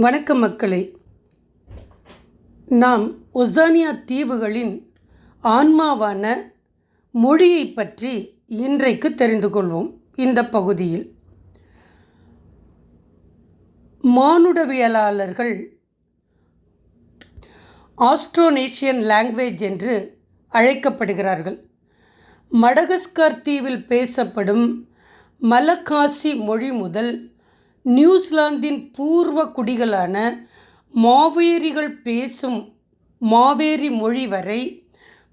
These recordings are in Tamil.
வணக்கம் மக்களே. நாம் ஒசானியா தீவுகளின் ஆன்மாவான மொழியை பற்றி இன்றைக்கு தெரிந்து கொள்வோம். இந்த பகுதியில் மானுடவியலாளர்கள் ஆஸ்ட்ரோனேஷியன் லாங்குவேஜ் என்று அழைக்கப்படுகிறார்கள். மடகஸ்கர் தீவில் பேசப்படும் மலகாசி மொழி முதல் நியூசிலாந்தின் பூர்வ குடிகளான மாவேரிகள் பேசும் மாவேரி மொழி வரை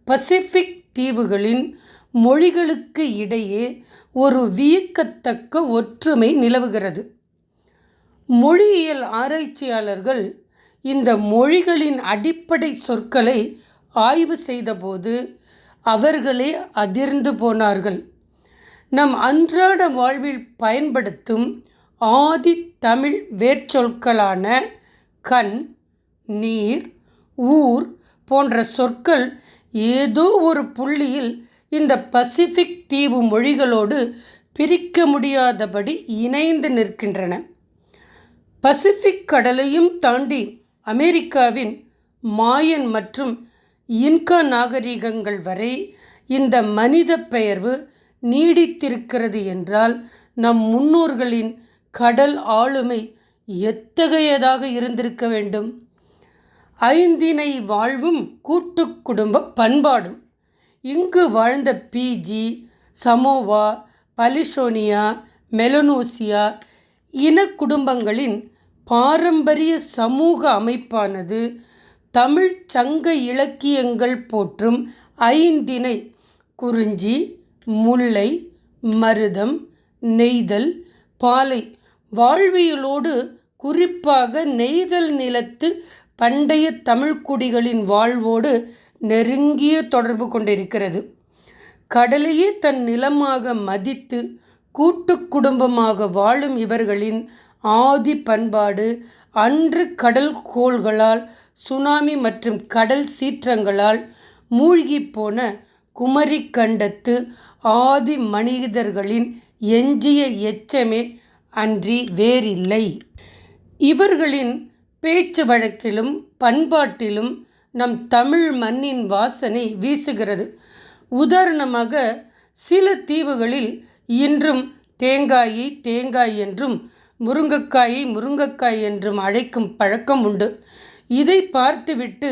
பசிபிக் தீவுகளின் மொழிகளுக்கு இடையே ஒரு வியக்கத்தக்க ஒற்றுமை நிலவுகிறது. மொழியியல் ஆராய்ச்சியாளர்கள் இந்த மொழிகளின் அடிப்படை சொற்களை ஆய்வு செய்தபோது அவர்களே அதிர்ந்து போனார்கள். நம் அன்றாட வாழ்வில் பயன்படுத்தும் ஆதி தமிழ் வேர்ச்சொற்களான கண், நீர், ஊர் போன்ற சொற்கள் ஏதோ ஒரு புள்ளியில் இந்த பசிபிக் தீவு மொழிகளோடு பிரிக்க முடியாதபடி இணைந்து நிற்கின்றன. பசிபிக் கடலையும் தாண்டி அமெரிக்காவின் மாயன் மற்றும் இன்கா நாகரிகங்கள் வரை இந்த மனித பெயர்வு நீடித்திருக்கிறது என்றால் நம் முன்னோர்களின் கடல் ஆளுமை எத்தகையதாக இருந்திருக்க வேண்டும். ஐந்திணை வாழ்வும் கூட்டு குடும்ப பண்பாடும். இங்கு வாழ்ந்த பிஜி, சமோவா, பலிஷோனியா, மெலனோசியா இன குடும்பங்களின் பாரம்பரிய சமூக அமைப்பானது தமிழ் சங்க இலக்கியங்கள் போற்றும் ஐந்திணை குறிஞ்சி, முல்லை, மருதம், நெய்தல், பாலை வாழ்வியலோடு குறிப்பாக நெய்தல் நிலத்து பண்டைய தமிழ்குடிகளின் வாழ்வோடு நெருங்கிய தொடர்பு கொண்டிருக்கிறது. கடலையே தன் நிலமாக மதித்து கூட்டு குடும்பமாக வாழும் இவர்களின் ஆதி பண்பாடு அன்று கடல் கோள்களால், சுனாமி மற்றும் கடல் சீற்றங்களால் மூழ்கிப்போன குமரி கண்டத்து ஆதி மனிதர்களின் எஞ்சிய எச்சமே அன்றி வேறில்லை. இவர்களின் பேச்சு வழக்கிலும் பண்பாட்டிலும் நம் தமிழ் மண்ணின் வாசனை வீசுகிறது. உதாரணமாக சில தீவுகளில் இன்றும் தேங்காயை தேங்காய் என்றும் முருங்கைக்காயை முருங்கைக்காய் என்றும் அழைக்கும் பழக்கம் உண்டு. இதை பார்த்துவிட்டு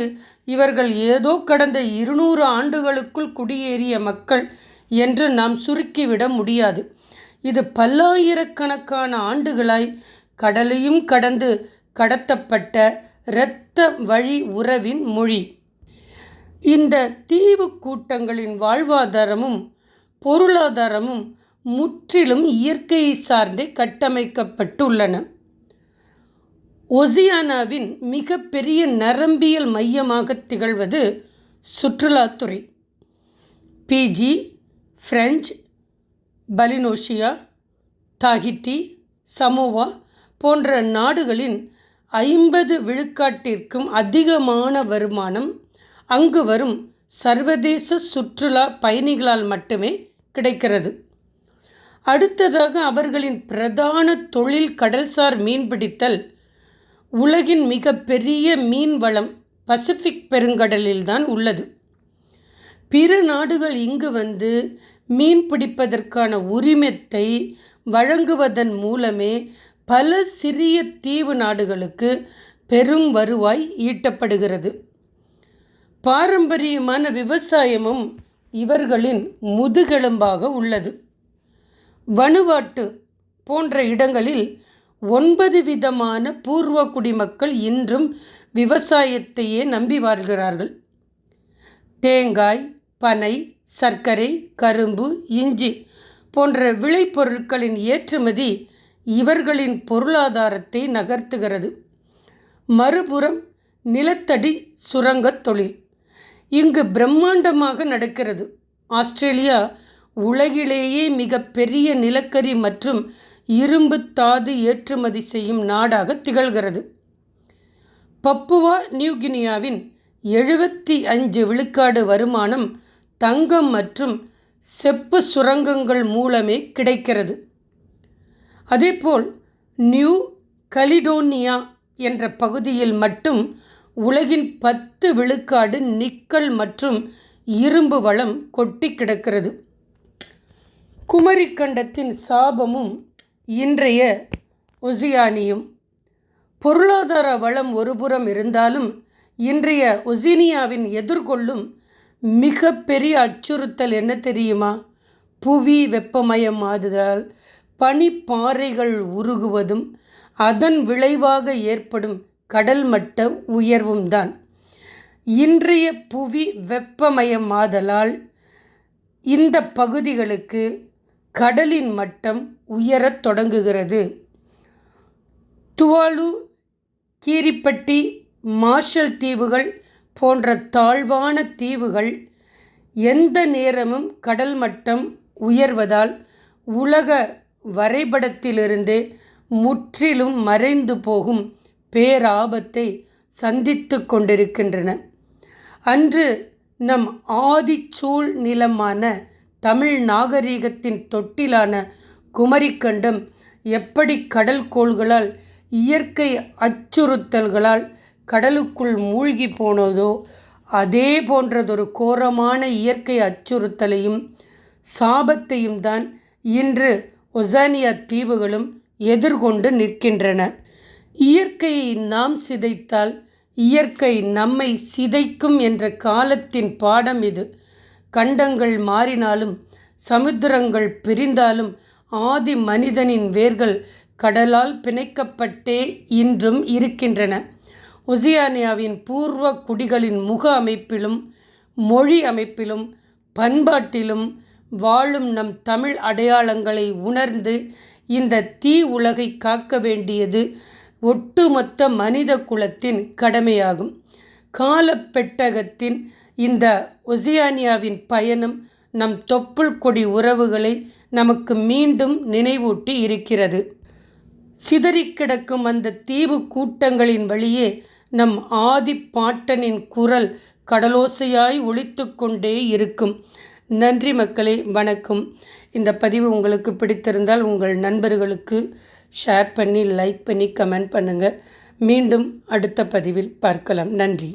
இவர்கள் ஏதோ கடந்த 200 ஆண்டுகளுக்குள் குடியேறிய மக்கள் என்று நாம் சுருக்கிவிட முடியாது. இது பல்லாயிரக்கணக்கான ஆண்டுகளாய் கடலையும் கடந்து கடத்தப்பட்ட இரத்த வழி உறவின் மொழி. இந்த தீவு கூட்டங்களின் வாழ்வாதாரமும் பொருளாதாரமும் முற்றிலும் இயற்கையை சார்ந்தே கட்டமைக்கப்பட்டுள்ளன. ஒசியானாவின் மிக பெரிய நரம்பியல் மையமாக திகழ்வது சுற்றுலாத்துறை. பிஜி, பிரெஞ்சு, பலினோசியா, தாகிட்டி, சமோவா போன்ற நாடுகளின் 50 விழுக்காட்டிற்கும் அதிகமான வருமானம் அங்கு வரும் சர்வதேச சுற்றுலா பயணிகளால் மட்டுமே கிடைக்கிறது. அடுத்ததாக அவர்களின் பிரதான தொழில் கடல்சார் மீன்பிடித்தல். உலகின் மிக பெரிய மீன் வளம் பசிபிக் பெருங்கடலில்தான் உள்ளது. பிற நாடுகள் இங்கு வந்து மீன் பிடிப்பதற்கான உரிமத்தை வழங்குவதன் மூலமே பல சிறிய தீவு நாடுகளுக்கு பெரும் வருவாய் ஈட்டப்படுகிறது. பாரம்பரியமான விவசாயமும் இவர்களின் முதுகெலும்பாக உள்ளது. வனுவாட்டு போன்ற இடங்களில் 9 விதமான பூர்வ குடிமக்கள் இன்றும் விவசாயத்தையே நம்பி வாழ்கிறார்கள். தேங்காய், பனை, சர்க்கரை, கரும்பு, இஞ்சி போன்ற விளைபொருட்களின் ஏற்றுமதி இவர்களின் பொருளாதாரத்தை நகர்த்துகிறது. மறுபுறம் நிலத்தடி சுரங்கத் தொழில் இங்கு பிரம்மாண்டமாக நடக்கிறது. ஆஸ்திரேலியா உலகிலேயே மிக பெரிய நிலக்கரி மற்றும் இரும்பு தாது ஏற்றுமதி செய்யும் நாடாக திகழ்கிறது. பப்புவா நியூகினியாவின் 75 விழுக்காடு வருமானம் தங்கம் மற்றும் செப்பு சுரங்கங்கள் மூலமே கிடைக்கிறது. அதேபோல் நியூ கலிடோனியா என்ற பகுதியில் மட்டும் உலகின் 10 விழுக்காடு நிக்கல் மற்றும் இரும்பு வளம் கொட்டி கிடக்கிறது. குமரிக்கண்டத்தின் சாபமும் இன்றைய ஒசியானியும். பொருளாதார வளம் ஒருபுறம் இருந்தாலும் இன்றைய ஒசினியாவின் எதிர்கொள்ளும் மிக பெரிய அச்சுறுத்தல் என்ன தெரியுமா? புவி வெப்பமயமாதலால் பனிப்பாறைகள் உருகுவதும் அதன் விளைவாக ஏற்படும் கடல் மட்ட உயர்வும் தான். இன்றைய புவி வெப்பமயமாதலால் இந்த பகுதிகளுக்கு கடலின் மட்டம் உயரத் தொடங்குகிறது. துவாலு, கீரிப்பட்டி, மார்ஷல் தீவுகள் போன்ற தாழ்வான தீவுகள் எந்த நேரமும் கடல் மட்டம் உயர்வதால் உலக வரைபடத்திலிருந்து முற்றிலும் மறைந்து போகும் பேராபத்தை சந்தித்து கொண்டிருக்கின்றன. அன்று நம் ஆதிச்சூழ் நிலமான தமிழ் நாகரீகத்தின் தொட்டிலான குமரிக்கண்டம் எப்படி கடல் கோள்களால் இயற்கை அச்சுறுத்தல்களால் கடலுக்குள் மூழ்கி போனதோ அதே போன்றதொரு கோரமான இயற்கை அச்சுறுத்தலையும் சாபத்தையும் தான் இன்று ஒசானியா தீவுகளும் எதிர்கொண்டு நிற்கின்றன. இயற்கையை நாம் சிதைத்தால் இயற்கை நம்மை சிதைக்கும் என்ற காலத்தின் பாடம் இது. கண்டங்கள் மாறினாலும் சமுத்திரங்கள் பிரிந்தாலும் ஆதி மனிதனின் வேர்கள் கடலால் பிணைக்கப்பட்டே இன்றும் இருக்கின்றன. ஒசியானியாவின் பூர்வ குடிகளின் முக அமைப்பிலும் மொழி அமைப்பிலும் பண்பாட்டிலும் வாழும் நம் தமிழ் அடையாளங்களை உணர்ந்து இந்த தீ உலகை காக்க வேண்டியது ஒட்டுமொத்த மனித குலத்தின் கடமையாகும். காலப்பெட்டகத்தின் இந்த ஒசியானியாவின் பயணம் நம் தொப்புள் கொடி உறவுகளை நமக்கு மீண்டும் நினைவூட்டி இருக்கிறது. சிதறிக்கிடக்கும் அந்த தீவு கூட்டங்களின் வழியே நம் ஆதி பாட்டனின் குரல் கடலோசையாய் ஒலித்து கொண்டே இருக்கும். நன்றி மக்களே, வணக்கம். இந்த பதிவு உங்களுக்கு பிடித்திருந்தால் உங்கள் நண்பர்களுக்கு ஷேர் பண்ணி, லைக் பண்ணி, கமெண்ட் பண்ணுங்கள். மீண்டும் அடுத்த பதிவில் பார்க்கலாம். நன்றி.